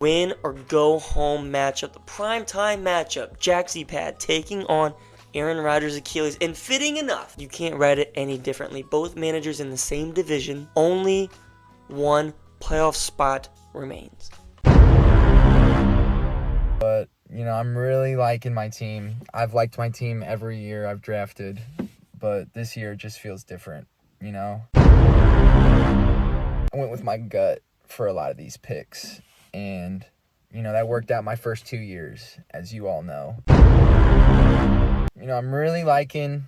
Win or go home matchup, the primetime matchup, Jaxy Pad taking on Aaron Rodgers' Achilles, and fitting enough, you can't write it any differently. Both managers in the same division, only one playoff spot remains. But, I'm really liking my team. I've liked my team every year I've drafted, but this year it just feels different, I went with my gut for a lot of these picks, and, that worked out my first 2 years, as you all know. I'm really liking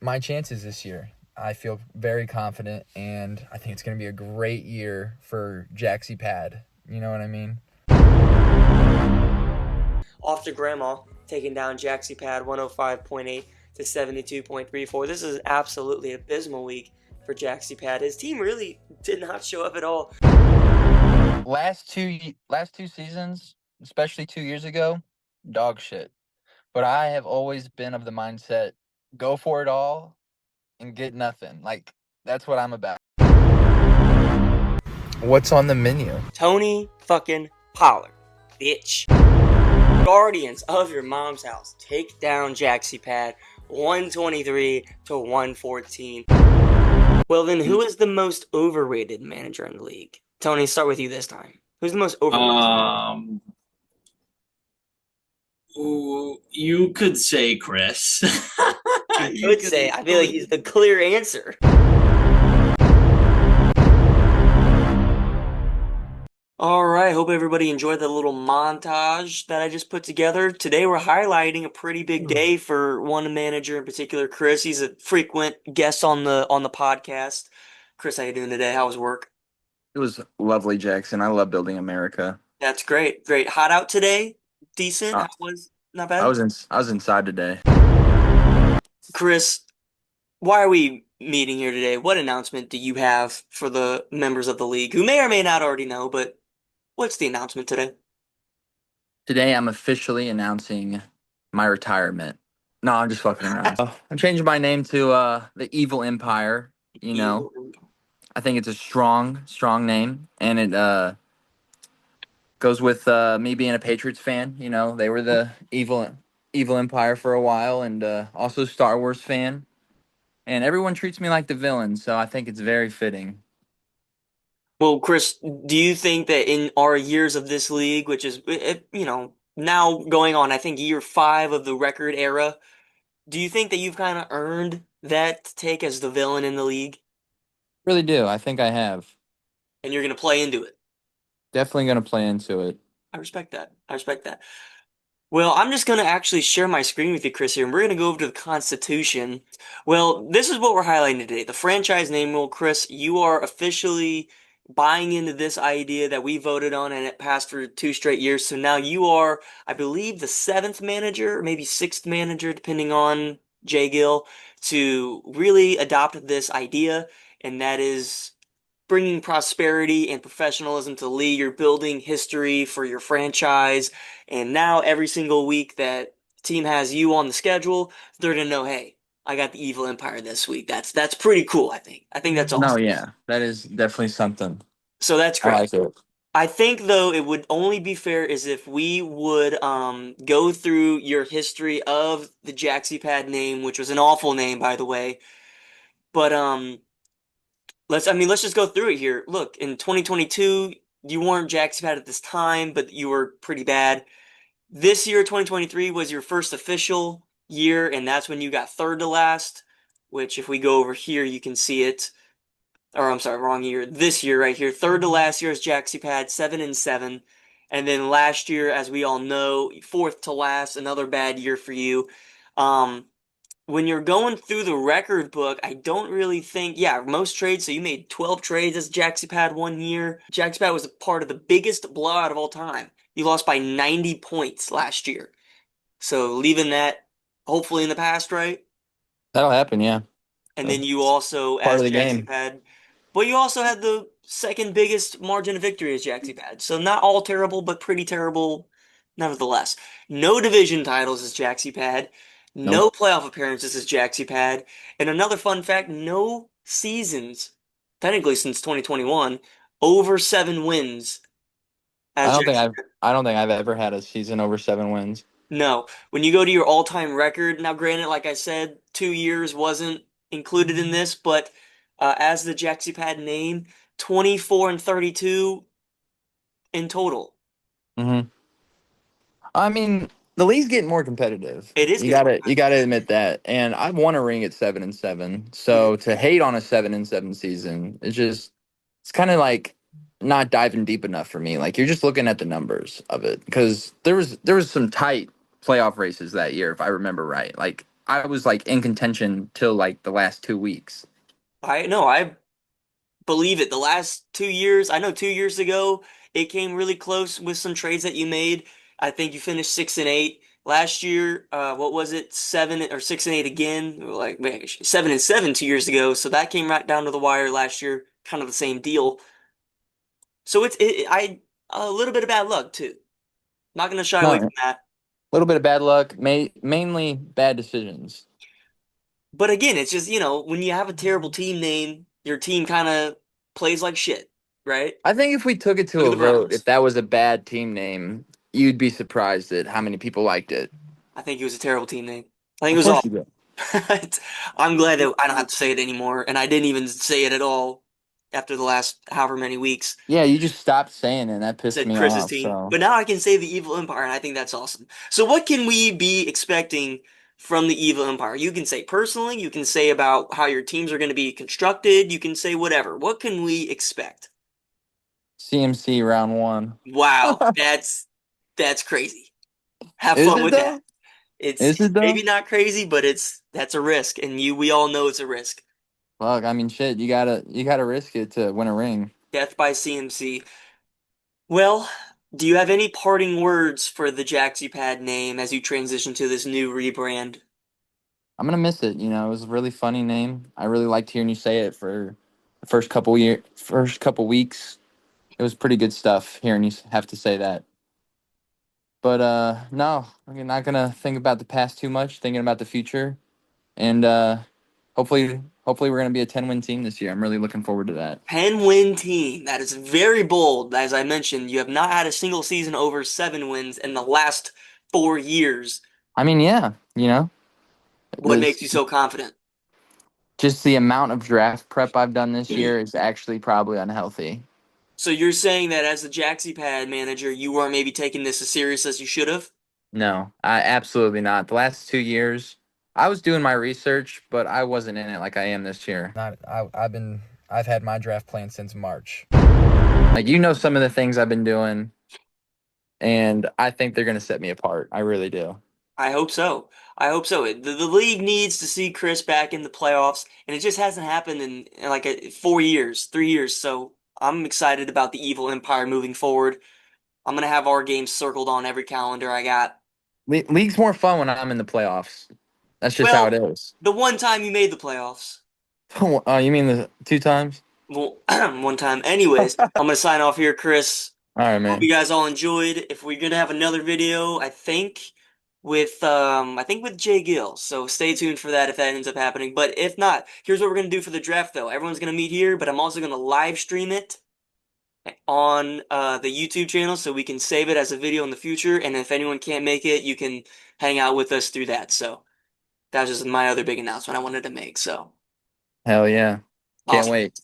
my chances this year. I feel very confident, and I think it's going to be a great year for Jaxy Pad. You know what I mean? Off to Grandma, taking down Jaxy Pad 105.8 to 72.34. This is absolutely abysmal week for Jaxy Pad. His team really did not show up at all. Last two seasons, especially 2 years ago, dog shit. But I have always been of the mindset, go for it all and get nothing. Like, that's what I'm about. What's on the menu? Tony fucking Pollard, bitch. Guardians of your mom's house take down Jaxy Pad 123 to 114. Well, then, who is the most overrated manager in the league? Tony, start with you this time. Who's the most overrated? You could say Chris. You could say. I feel like he's the clear answer. All right, hope everybody enjoyed the little montage that I just put together. Today we're highlighting a pretty big day for one manager in particular, Chris. He's a frequent guest on the podcast. Chris, how you doing today? How was work? It was lovely, Jackson. I love building America. That's great. Great. Hot out today? Decent? How was not bad? I was inside today. Chris, why are we meeting here today? What announcement do you have for the members of the league who may or may not already know, but what's the announcement today? Today I'm officially announcing my retirement. No, I'm just fucking around. I'm changing my name to the Evil Empire. I think it's a strong name, and it goes with me being a Patriots fan. They were the evil empire for a while, and also Star Wars fan. And everyone treats me like the villain, so I think it's very fitting. Well, Chris, do you think that in our years of this league, which is, now going on, I think year 5 of the record era, do you think that you've kind of earned that take as the villain in the league? Really do. I think I have. And you're going to play into it? Definitely going to play into it. I respect that. I respect that. Well, I'm just going to actually share my screen with you, Chris, here, and we're going to go over to the Constitution. Well, this is what we're highlighting today. The franchise name rule, Chris, you are officially buying into this idea that we voted on and it passed for 2 straight years. So now you are, I believe, the 7th manager, maybe 6th manager, depending on Jay Gill, to really adopt this idea, and that is bringing prosperity and professionalism to the league. You're building history for your franchise, and now every single week that team has you on the schedule, they're gonna know, hey, I got the Evil Empire this week. That's pretty cool. I think that's awesome. No, yeah, that is definitely something. So that's great. I like it. I think, though, it would only be fair is if we would go through your history of the Jaxy Pad name, which was an awful name, by the way. But let's just go through it here. Look, in 2022, you weren't Jaxy Pad at this time, but you were pretty bad. This year, 2023, was your first official year, and that's when you got 3rd to last, which if we go over here, you can see it. Or I'm sorry, wrong year. This year right here, 3rd to last year is Jaxy Pad, 7-7. And then last year, as we all know, 4th to last, another bad year for you. When you're going through the record book, I don't really think, most trades, so you made 12 trades as Jaxy Pad 1 year. Jaxy Pad was a part of the biggest blowout of all time. You lost by 90 points last year. So leaving that hopefully in the past, right? That'll happen, yeah. And then you also, Part as of the Jaxy game. Pad, but you also had the 2nd biggest margin of victory as Jaxy Pad. So not all terrible, but pretty terrible nevertheless. No division titles as Jaxy Pad. No playoff appearances as Jaxy Pad. And another fun fact, no seasons, technically since 2021, over 7 wins I as don't think Jackson. I've ever had a season over 7 wins. No. When you go to your all-time record, now granted, like I said, 2 years wasn't included in this, but as the Jaxy Pad name, 24 and 32 in total. Hmm. I mean, the league's getting more competitive. It is You getting more gotta competitive. admit that. And I've won a ring at 7-7. Mhm. So to hate on a 7-7 season, it's kind of like not diving deep enough for me. Like you're just looking at the numbers of it because there was some tight playoff races that year, if I remember right. Like I was like in contention till like the last 2 weeks. I know, I believe it. The last 2 years, I know 2 years ago, it came really close with some trades that you made. I think you finished 6-8. Last year, what was it? 7 or 6-8 again. Like man, 7-7 2 years ago. So that came right down to the wire last year. Kind of the same deal. So I a little bit of bad luck too. Not gonna shy No, away a from that. little bit of bad luck, mainly bad decisions. But again, it's just, when you have a terrible team name, your team kind of plays like shit, right? I think if we took it to Look at a the vote, if Browns. that was a bad team name, you'd be surprised at how many people liked it. I think it was a terrible team name. I think it Of was course awful. you do. I'm glad that I don't have to say it anymore, and I didn't even say it at all after the last however many weeks. Yeah, you just stopped saying it, and that pissed Said me Chris's off. team, So but now I can say the Evil Empire, and I think that's awesome. So, what can we be expecting from the Evil Empire? You can say personally, you can say about how your teams are going to be constructed, you can say whatever. What can we expect? CMC round one. Wow, that's crazy. Have Is fun it with that. though? Is It's it maybe though? not crazy, but that's a risk, and we all know it's a risk. Fuck, I mean, shit. You gotta risk it to win a ring. Death by CMC. Well, do you have any parting words for the Jaxy Pad name as you transition to this new rebrand? I'm gonna miss it. It was a really funny name. I really liked hearing you say it for the first couple weeks. It was pretty good stuff hearing you have to say that. But no, I'm not gonna think about the past too much. Thinking about the future, and hopefully we're gonna be a 10-win team this year. I'm really looking forward to that. 10-win team. That is very bold. As I mentioned, you have not had a single season over 7 wins in the last 4 years. I mean, yeah, What makes this you so confident? just the amount of draft prep I've done this year is actually probably unhealthy. So you're saying that as the Jaxy Pad manager, you weren't maybe taking this as serious as you should have? No, I absolutely not. The last 2 years, I was doing my research, but I wasn't in it like I am this year. I've had my draft plan since March. Like some of the things I've been doing, and I think they're gonna set me apart. I really do. I hope so. I hope so. The league needs to see Chris back in the playoffs, and it just hasn't happened in like 4 years, 3 years. So I'm excited about the Evil Empire moving forward. I'm gonna have our games circled on every calendar I got. League's more fun when I'm in the playoffs. That's just how it Well, is. the one time you made the playoffs. You mean the 2 times? Well, one time. Anyways, I'm gonna sign off here, Chris. All right, Hope you man. guys all enjoyed. If we're gonna have another video, I think with Jay Gill. So stay tuned for that if that ends up happening. But if not, here's what we're gonna do for the draft though. Everyone's gonna meet here, but I'm also gonna live stream it on the YouTube channel so we can save it as a video in the future. And if anyone can't make it, you can hang out with us through that. So that was just my other big announcement I wanted to make. So Hell yeah. Can't awesome. wait.